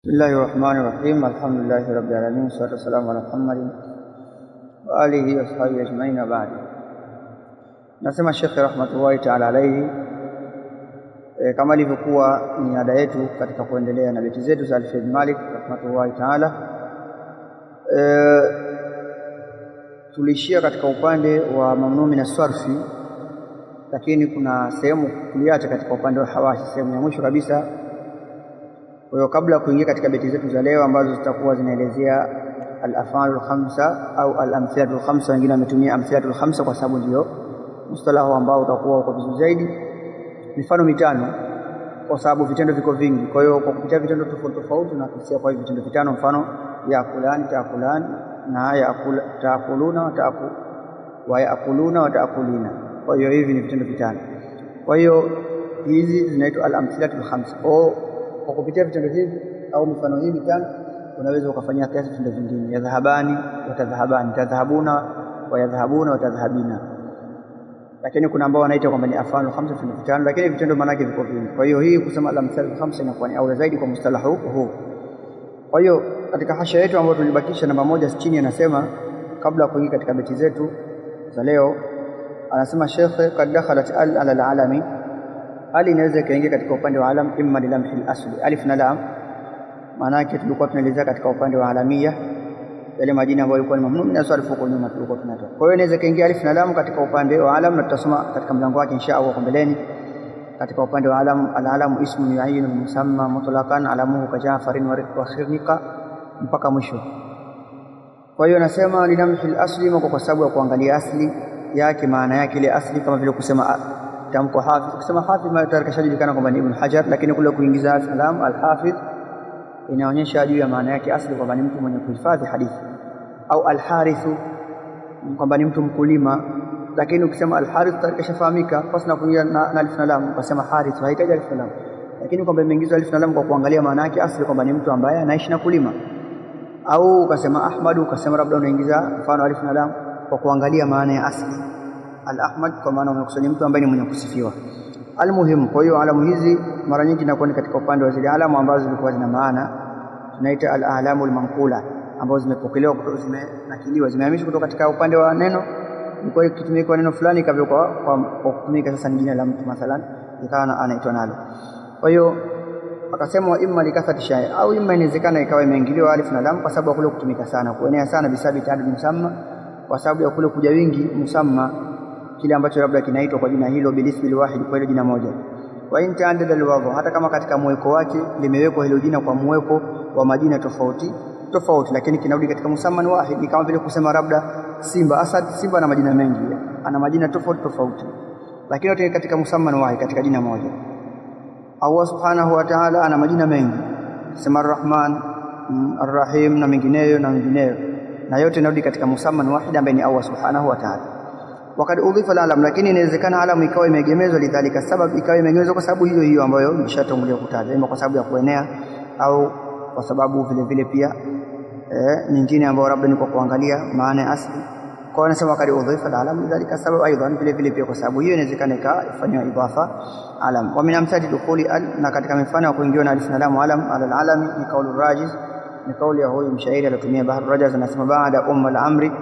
بسم الله الرحمن الرحيم. الحمد لله رب العالمين، والصلاة والسلام على محمد وآله وصحبه أجمعين. وبعد. Nasema Sheikh rahmatullahi ta'ala alayhi, kama ilivyokuwa ni ada yetu katika kuendelea na beti zetu za Alfiyat Malik rahmatullahi ta'ala, tulishia katika upande wa mamnuu min as-sarfi, lakini kuna sehemu tuliacha katika upande wa hawashi, sehemu ya mwisho kabisa. Kwa hiyo kabla ya kuingia katika beti zetu za leo ambazo zitakuwa zinaelezea al-af'alul khamsa au al-amthilatul khamsa, wengine wametumia amthilatul khamsa kwa sababu ndio mustalahu ambao utakuwa uko vizuri zaidi, mifano mitano kwa sababu vitendo viko vingi. Kwa hiyo kwa kupitia vitendo tofauti tofauti tunakisia kwa hivi vitendo vitano, mfano yakulani, taakulani, na taakuluna wa yaakuluna wa taakulina. Kwa hiyo hivi ni vitendo vitano. Kwa hiyo hizi zinaitwa al-amthilatul khamsa. Kwa kupitia vitendo hivi au mifano hii mitano unaweza ukafanyia kiasi vitendo vingine: yadhhabani wa tadhhabani, tadhhabuna wa yadhhabuna wa tadhhabina. Lakini kuna ambao wanaita kwamba ni af'alul khamsa, vitendo vitano, lakini vitendo maana yake viko vingi. Kwa hiyo hii kusema al-amthilatul khamsa inakuwa ni aula zaidi kwa mustalahu huu. Kwa hiyo katika hasha yetu ambayo tulibakisha namba moja chini, anasema kabla ya kuingia katika beti zetu za leo, anasema Sheikh, kad dakhalat ala al-alami, ali inaweza kaingia katika upande wa alam, imma lilamhi al-asli, alif na lam. Maana yake tulikuwa tunaelezea katika upande wa alamia yale majina ambayo yalikuwa ni mamnuu min as-sarf huko nyuma tulikuwa tunatoa. Kwa hiyo inaweza kaingia alif na lam katika upande wa alam, na tutasoma katika mlango wake insha Allah mbeleni. Katika upande wa alam, al-alamu ismun yu'ayinu musamma mutlaqan alamuhu ka Ja'farin wa khirnika mpaka mwisho. Kwa hiyo anasema lilamhi al-asli, kwa sababu ya kuangalia asli yake, maana yake ile asli, kama vile kusema tamko hafidh. Kusema hafidh maana tayari kashajulikana kwamba ni Ibn Hajar, lakini kule kuingiza al-salam al-hafidh inaonyesha juu ya maana yake asli kwamba ni mtu mwenye kuhifadhi hadithi, au al-harithu kwamba ni mtu mkulima. Lakini ukisema al-harith tayari kashafahamika pasina kuingia na alif na lam, ukasema harith haitaji alif na lam, lakini kwamba imeingizwa alif na lam kwa kuangalia maana yake asli kwamba ni mtu ambaye anaishi na kulima. Au ukasema Ahmad, ukasema labda unaingiza mfano alif na lam kwa kuangalia maana ya asli al-Ahmad, kwa maana unakusanya mtu ambaye ni mwenye kusifiwa. Almuhimu, kwa hiyo alamu hizi mara nyingi inakuwa ni katika upande wa zile alamu ambazo zilikuwa zina maana, tunaita al-alamul manqula, ambazo zimepokelewa kutoka, zimenakiliwa, zimehamishwa kutoka katika upande wa neno. Ilikuwa ikitumika neno fulani kavyo kwa kutumika sasa ni jina la mtu mathalan, ikawa anaitwa nalo. Kwa hiyo akasema imma likathati shay, au imma inawezekana ikawa imeingiliwa alif na lam kwa sababu ya kule kutumika sana, kuenea sana, bisabi taadud musamma, kwa sababu ya kule kuja wingi musamma, kile ambacho labda kinaitwa kwa jina hilo, bilismi alwahid, kwa hilo jina moja. Wa in ta'addada alwadhu, hata kama katika mweko wake limewekwa hilo jina kwa mweko wa majina tofauti tofauti, lakini kinarudi katika musamman wahid. Kama vile kusema labda Simba, Asad. Simba ana majina mengi, ana majina tofauti tofauti, lakini yote katika musamman wahid, katika jina moja. Allah subhanahu wa ta'ala ana majina mengi, sema Ar-Rahman, Ar-Rahim na mengineyo na mengineyo, na yote inarudi katika musamman wahid ambaye ni Allah subhanahu wa ta'ala. Wakati udhifa al-alam, lakini inawezekana alamu ikawa imegemezwa lidhalika sababu, ikawa imegemezwa kwa sababu hiyo hiyo ambayo nishatangulia kutaja, ima kwa sababu ya kuenea au kwa sababu vile vile pia nyingine ambayo labda ni kwa kuangalia maana ya asli. Kwa anasema wakati udhifa al-alam lidhalika sababu, aidan vile vile pia kwa sababu hiyo inawezekana ikafanywa idafa alam. Wa min amthali dukhuli al, na katika mifano ya kuingiwa na alif na lam alam ala al-alami ni kaulu rajiz, ni kauli ya huyu mshairi aliyotumia Bahr Rajaz, anasema baada al-amri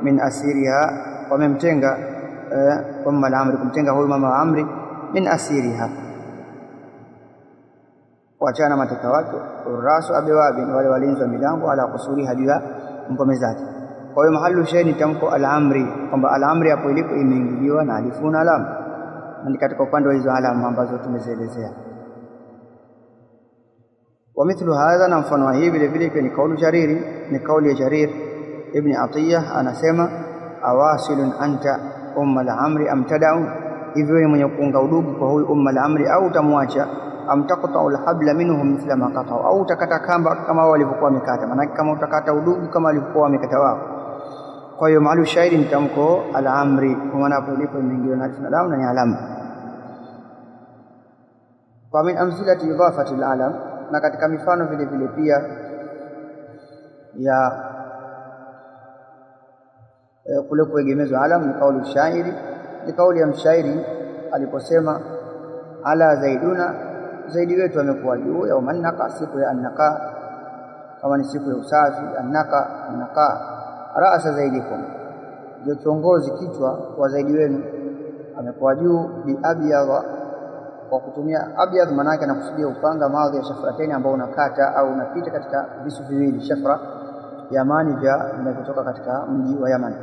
min asiriha, wamemtenga al-amri, kumtenga huyu mama wa amri, min asiriha, kuachana mateka wake, urasu abewabi, ni wale walinzi wa milango, ala kusuri hadi ya ngome zake. Kwa hiyo mahalu shay ni tamko al-amri, kwamba al-amri hapo ilipo imeingiliwa na alifu na lam, ni katika upande wa hizo alama ambazo tumezielezea. Wa mithlu hadha, na mfano hii vile vile ni kauli Jariri, ni kauli ya Jarir ibn Atiyah, anasema awasilun anta al-amri am tad'u, hivyo ni mwenye kuunga udugu kwa huyu al-amri au utamwacha, am taqta'u al-habla minhum mithla ma qata'u, au utakata kamba kama wao walivyokuwa wamekata, maana kama utakata udugu kama walivyokuwa wamekata wao. Kwa hiyo maalu shairi ni tamko al-amri, kwa maana hapo ilipo imeingiwa na alif na lam na ni alama. Wa min amthilati idafati al-alam, na katika mifano vile vile pia ya kule kuegemezwa alam ni kauli shairi, ni kauli ya mshairi aliposema ala zaiduna, zaidi wetu amekuwa juu, yauman naqa, siku ya annaka, kama ni siku ya usafi, annaka ra'sa zaidikum, ndio kiongozi kichwa wa zaidi wenu, amekuwa juu bi abyadha, kwa kutumia abyadh maana yake anakusudia upanga madhi ya shafrateni ambao unakata au unapita katika visu viwili, shafra Yamani vinavyotoka katika mji wa Yaman.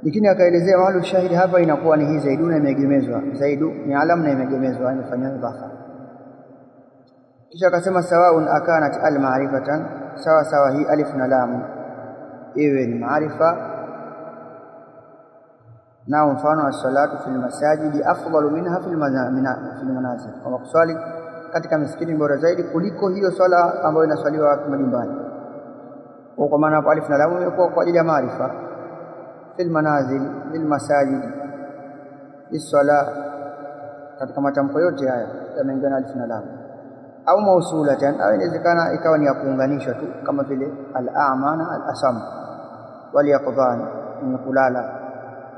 Lakini akaelezea mahali shahidi hapa inakuwa ni hii zaiduna imegemezwa, zaidu ni alam na imegemezwa, imefanywa idhafa. Kisha akasema sawaun akanat al-ma'rifatan, sawa sawa hii alif na lam iwe ni maarifa. Na mfano as-salatu fil masajidi afdalu minha fil manazil, kwa kuswali katika misikiti bora zaidi kuliko hiyo swala ambayo inaswaliwa wapi? Majumbani. Kwa maana hapo alif na lam imekuwa kwa ajili ya maarifa. Fil manazil, bil masajid, bis-sala, katika matamko yote haya yameingana alif na lam. Au mausulatan, au inawezekana ikawa ni ya kuunganishwa tu, kama vile al-a'ma na al-asam, waliyaqdhan, ni kulala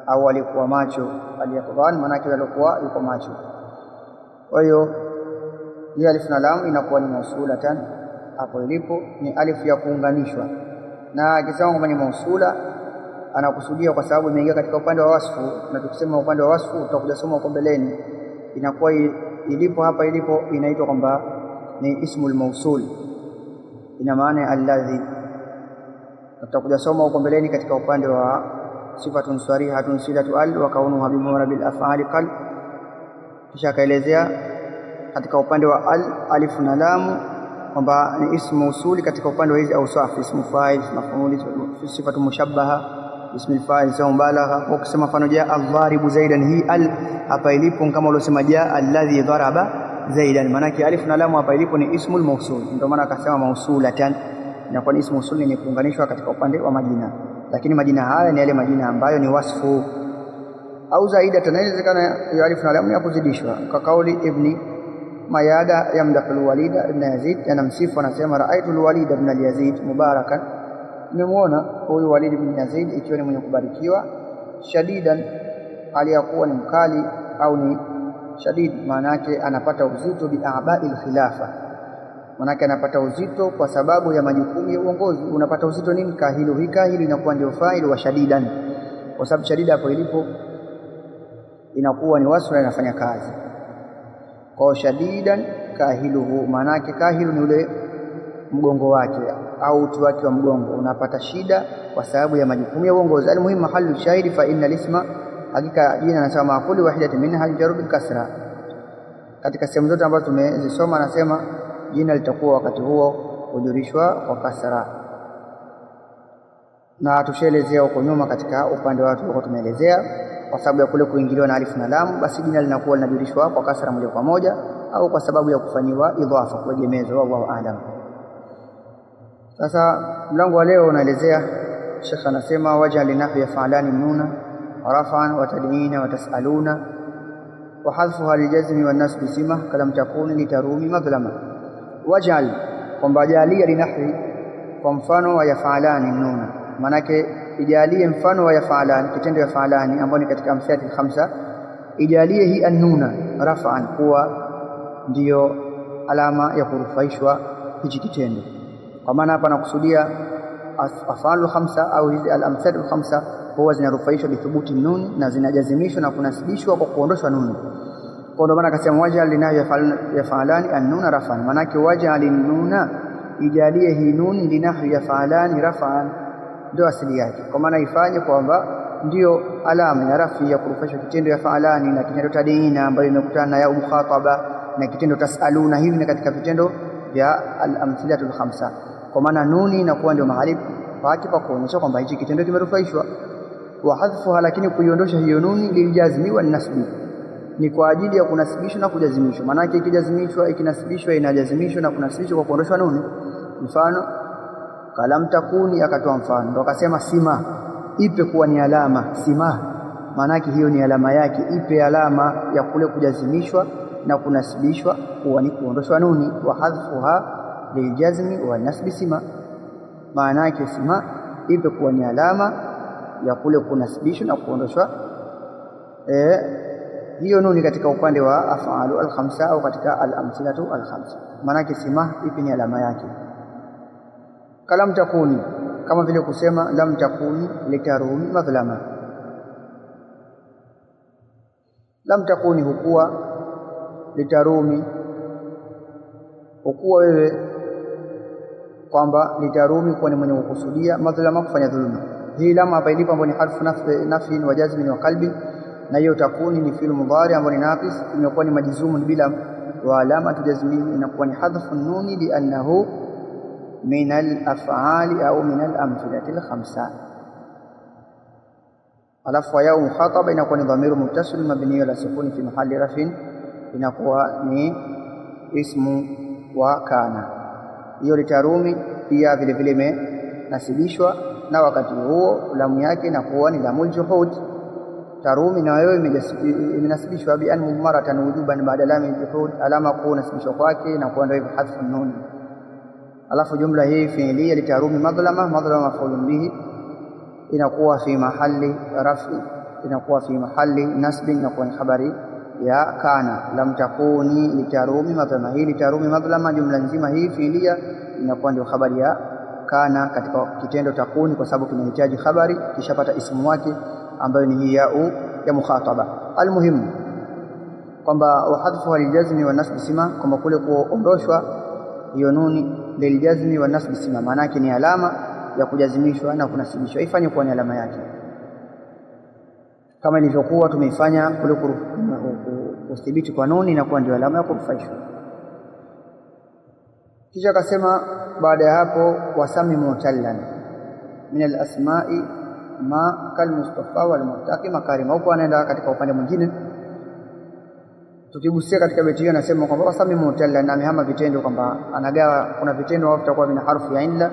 au walikuwa macho. Aliyaqdhan maana yake walikuwa yuko macho. Kwa hiyo hii alif na lam inakuwa ni mausulatan, hapo ilipo ni alif ya kuunganishwa. Na akisema kwamba ni mausula anakusudia kwa sababu imeingia katika upande wa wasfu, na tukisema upande wa wasfu tutakuja soma huko mbeleni, inakuwa ilipo hapa ilipo inaitwa kwamba ni ismul mausul, ina maana alladhi. Tutakuja soma huko mbeleni katika upande wa sifatun sarihatun silatu al wa kaunuha bimura bil af'ali qal. Kisha akaelezea katika upande wa al alif na lam kwamba ni ismu mausuli katika upande wa hizi awsaf, ismu fa'il, maf'ul, sifatu mushabbaha, ismu fa'il, sawa mubalagha. Ukisema mfano jaa al-dharibu zaidan, hii al hapa ilipo kama uliosema jaa alladhi daraba zaidan, maana yake alif na lam hapa ilipo ni ismul mausul. Ndio maana akasema mausulatan, na kwa ismu mausul ni kuunganishwa katika upande wa majina, lakini majina haya ni yale majina ambayo ni wasfu. Au zaida tunawezekana hiyo alif na lam ya kuzidishwa, kwa kauli ibni Mayada yamdahu Walid ibn Yazid, anamsifu anasema raaitu Walid ibn Yazid mubarakan, nimemuona huyu Walid ibn Yazid ikiwa ni mwenye kubarikiwa, shadidan, aliyakuwa ni mkali, au ni shadid maana yake anapata uzito, bi'aba'il khilafa, maana yake anapata uzito kwa sababu ya majukumu ya uongozi. Unapata uzito nini? Kahilu, hii kahilu inakuwa ndio fa'il wa shadidan, kwa sababu shadida hapo ilipo inakuwa ni wasfu na inafanya kazi. Kwa shadidan kahiluhu, maana yake kahilu ni ule mgongo wake au uti wake wa mgongo, unapata shida kwa sababu ya majukumu ya uongozi. Almuhimu mahallu shahidi fa inna lisma, hakika jina anasema maakuli wahidati minha aljaru bil kasra. Katika sehemu zote ambazo tumezisoma anasema jina litakuwa wakati huo hujurishwa kwa kasra, na tushaelezea huko nyuma katika upande wa tulikuwa tumeelezea kwa sababu ya kule kuingiliwa na alif na lam, basi jina linakuwa linajurishwa kwa kasra moja kwa moja, au kwa sababu ya kufanyiwa idhafa, kuegemezwa. Wallahu aalam. Sasa mlango wa leo unaelezea, Sheikh anasema waj'al linahwi fa'lani nuna raf'an wa tad'ina wa tas'aluna wa hadfuha liljazmi wan nasbi sima kalam takuni litarumi madhlama. Waj'al, kwamba jalia linahwi, kwa mfano wa yaf'alani nuna, manake ijalie mfano wa yaf'alani, kitendo yaf'alani ambao ni katika amthilati khamsa, ijalie hii an-nuna raf'an kuwa ndiyo alama ya kurufaishwa hichi kitendo. Kwa maana hapa nakusudia afalu khamsa au hizi al-amthilatu khamsa huwa zinarufaishwa bithubuti nun, na zinajazimishwa na kunasibishwa kwa kuondoshwa nun. Kwa ndio maana akasema waj'al linahu yaf'alani an-nuna raf'an, maana yake waj'al an-nuna, ijalie hii nun linahu yaf'alani raf'an, ndio asili yake. Kwa maana ifanye kwamba ndio alama ya rafi ya kurufaishwa kitendo yaf'alani na kitendo tadina ambayo imekutana na ya mukhataba na kitendo tasaluna, hivi ni katika vitendo vya al-amthilatu al-khamsa. Kwa maana nuni inakuwa ndio mahali pake pa kuonyesha kwamba hichi kitendo kimerufaishwa. Wa hadfuha, lakini kuiondosha hiyo nuni liljazmi wan nasbi, ni kwa ajili ya kunasibishwa na kujazimishwa. Maana yake ikijazimishwa, ikinasibishwa, inajazimishwa na kunasibishwa kwa kuondoshwa nuni. Mfano kalam takuni, akatoa mfano ndo akasema sima, ipe kuwa ni alama. Sima maana yake hiyo ni alama yake, ipe alama ya kule kujazimishwa na kunasibishwa kuwa ni kuondoshwa nuni. Wa hadfuha liljazmi wa nasbi sima, maana yake sima ipe kuwa ni alama ya kule kunasibishwa na kuondoshwa hiyo nuni katika upande wa af'alu al-khamsa au katika al-amthilatu al-khamsa. Maana yake sima ipi ni alama yake. kalam takuni, kama vile kusema lam takuni litarumi madhlama. Lam takuni hukuwa, litarumi hukuwa wewe kwamba litarumi kwa ni mwenye kukusudia, madhlama kufanya dhulma. Hii lam hapa ilipo ambayo ni harfu nafyin wa jazmin wa qalbin, na hiyo takuni ni fi'l mudhari ambayo ni naqis, imekuwa ni majzumun bila wa alamatu jazmihi inakuwa ni hadhfu nuni li'annahu min al-af'ali au min al-amthilati al-khamsa. Alafu ya mukhataba inakuwa ni dhamiru muttasil mabni ala sukuni fi mahalli rafin, inakuwa ni ismu wa kana. Hiyo litarumi pia vile vile imenasibishwa, na wakati huo lamu yake inakuwa ni lamul juhud. Tarumi na wewe imenasibishwa bi an mudmaratan wujuban baada lam juhud, alama kwa nasibishwa kwake na kuwa ndio hivyo hadfu nun. Alafu jumla hii fi'liya litarumi madhlama maf'ulun bihi inakuwa fi mahalli rafi, inakuwa fi mahalli nasbi, inakuwa ni habari ya kana. Lam takuni litarumi madhlama, hii litarumi madhlama jumla nzima hii fi'liya inakuwa ndio habari ya kana katika kitendo takuni, kwa sababu kinahitaji habari kishapata ismu wake ambayo ni hii ya mukhataba. Almuhimu kwamba wahadfu liljazmi wa nasb sima, kwamba kule kuondoshwa hiyo nuni liljazmi wa nasb sima maana yake ni alama ya kujazimishwa na kunasibishwa, ifanye kuwa ni alama yake kama ilivyokuwa tumeifanya kule kudhibiti kwa nuni na kuwa ndio alama ya kurufaishwa. Kisha akasema baada ya hapo, wasami mutallan min al-asma'i ma kal mustafa wal murtaqi makarima. Huko anaenda katika upande mwingine, tukigusia katika beti hiyo anasema kwamba wasami mutallan, na amehama vitendo, kwamba anagawa, kuna vitendo ambavyo vitakuwa vina harfu ya illa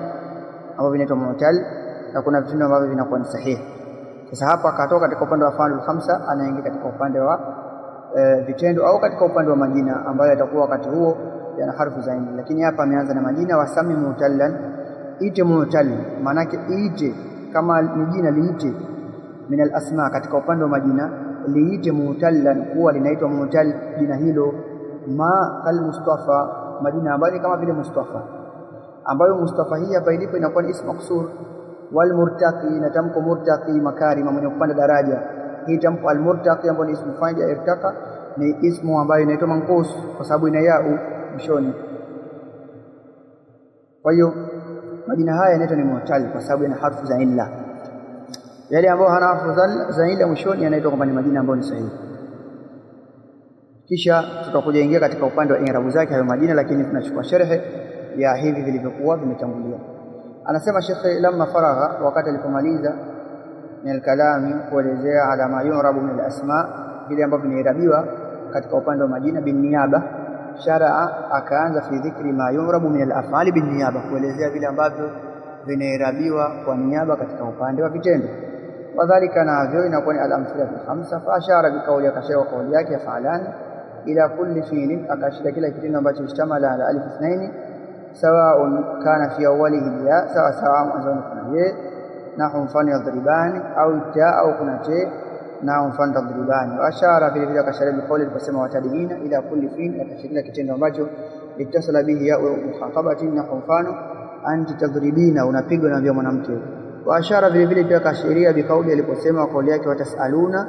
ambavyo vinaitwa mutal, na kuna vitendo ambavyo vinakuwa ni sahihi. Sasa hapa akatoka katika upande wa af'alul khamsa, anaingia katika upande wa vitendo au katika upande wa majina ambayo yatakuwa wakati huo yana harfu za illa. Lakini hapa ameanza na majina. Wasami mutallan, ite mutal, maana yake ite kama ni jina liite, min al-asma, katika upande wa majina liite mutallan, kuwa linaitwa mutal jina hilo. Ma kal mustafa, majina ambayo kama vile Mustafa, ambayo Mustafa hii hapa ilipo inakuwa ni ismu maksur. Wal murtaqi, na tamko murtaqi makarima, mwenye kupanda daraja. Hii tamko al murtaqi ambayo ni ismu fa'il ya irtaqa, ni ismu ambayo inaitwa manqus kwa sababu ina yau mshoni. Kwa hiyo majina haya yanaitwa ni mutal kwa sababu yana harfu za illa. Yale ambayo hana harfu za illa mwishoni yanaitwa kwamba ni majina ambayo ni sahihi. Kisha tutakuja ingia katika upande wa i'rabu zake hayo majina, lakini tunachukua sharhi ya hivi vilivyokuwa vimetangulia. Anasema Sheikh, lamma faragha, wakati alipomaliza min al-kalami, kuelezea ala ma yu'rabu min al-asma, vile ambavyo vinairabiwa katika upande wa majina bin niyaba, sharaa akaanza fi dhikri ma yu'rabu min al-af'ali bin niyaba, kuelezea vile ambavyo vinairabiwa kwa niaba katika upande wa vitendo. Wadhalika, navyo inakuwa ni al-amthila al-khamsa. Fa ashara bi qawli, akashawa kauli yake ya fa'alani ila kulli fi'lin, akashika kila kitendo ambacho ishtamala ala alif ithnaini sawaun kana fi awwalihi ya, sawa sawa mwanzoni kuna ye, nahu mfano yadribani, au ta au kuna te, nahu mfano tadribani. Wa ashara vile vile akashara bi qawli aliposema watadina ila kulli fi'lin, akashika kitendo ambacho itasala bihi ya mukhatabati, nahu mfano anti tadribina, unapigwa na mwanamke. Wa ashara vile vile pia akashiria bi qawli aliposema kauli yake watasaluna,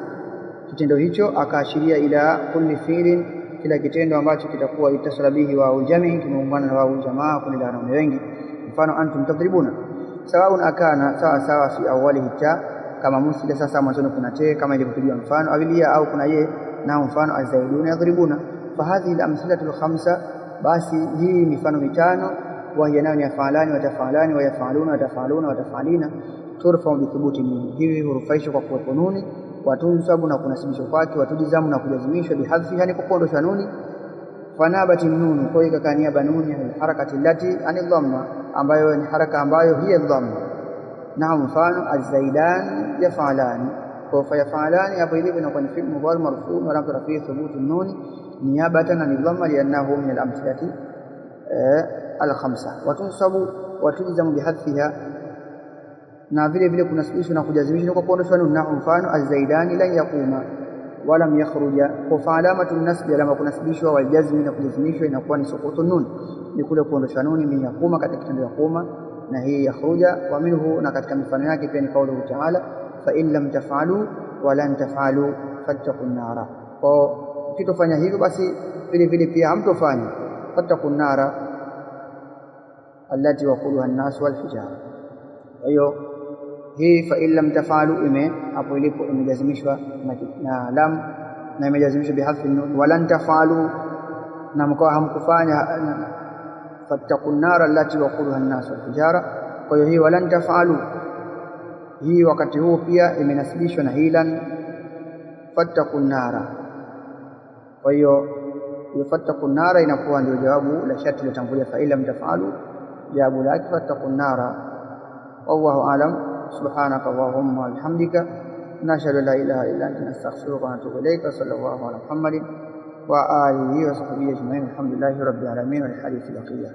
kitendo hicho akaashiria ila kulli fi'lin, kila kitendo ambacho kitakuwa itasala bihi wa jamii, kimeungana na wa jamaa, kuna wanaume wengi. Mfano antum tadribuna, sawa akana sawa sawa fi awwalihi ta, kama musila sasa mwanzo kuna te kama ilivyopigiwa mfano, awilia au kuna ye, na mfano azaiduna yadribuna. Fa hadhihi al-amthilatu al-khamsa, basi hii mifano mitano, wa hiya nayo yafalani wa tafalani wa yafaluna wa tafaluna wa tafalina, turfa bi thubuti nun, hivi hurufaishwa kwa kuwepo nuni, watunsabu na kunasibishwa kwake, watujizamu na kujazimishwa, bihadfi yani kuondosha nuni. Fanabati nuni, kwa hiyo kaniaba nuni ya harakati lati ani dhamma, ambayo ni haraka ambayo hiya dhamma. Na mfano azaidan yafalani, kwa fa yafalani hapo ilivyo inakuwa ni fi'l mudhari marfu' wa lam fi thubuti nuni niyabatan an dhamma li'annahu min al-amthilati al-khamsa. Watunsabu watujizamu bihadfiha, na vile vile kunasibishwa na kujazimishwa kwa kuondoshwa nuni. Na mfano azaidani lan yaquma wa lam yakhruja, kwa alamatu nasbi alama kunasibishwa, wal jazmi na kujazimishwa inakuwa ni sukutu nun, ni kule kuondoshwa nuni min yaquma katika kitendo ya quma, na hii yakhruja, wa minhu, na katika mifano yake pia ni kauluhu ta'ala fa in lam taf'alu wa lan taf'alu fattaqun nara. Kwa ukitofanya hivyo basi vile vile pia hamtofanya fattaqun nara allati waquduha an-nas wal hijara. Kwa hiyo hii fa in lam taf'alu hapo ilipo imejazimishwa na lam na imejazimishwa bihadfi nun, wa lan taf'alu na mkawa hamkufanya fattaqun nara allati waquduha an-nas wal hijara. Kwa hiyo hii walan taf'alu hii wakati huu pia imenasibishwa na hilan fattaqun nara. Kwa hiyo fattaqun nara inakuwa ndio jawabu la sharti lilotangulia fa illa mtaf'alu, jawabu lake fattaqun nara. Wallahu a'lam. Subhanaka Allahumma wa bihamdika nashhadu an la ilaha illa anta nastaghfiruka wa natubu ilayka. Sallallahu ala Muhammadin wa alihi wa sahbihi ajma'in. Alhamdulillahi rabbil alamin. Wal hadith baqiya.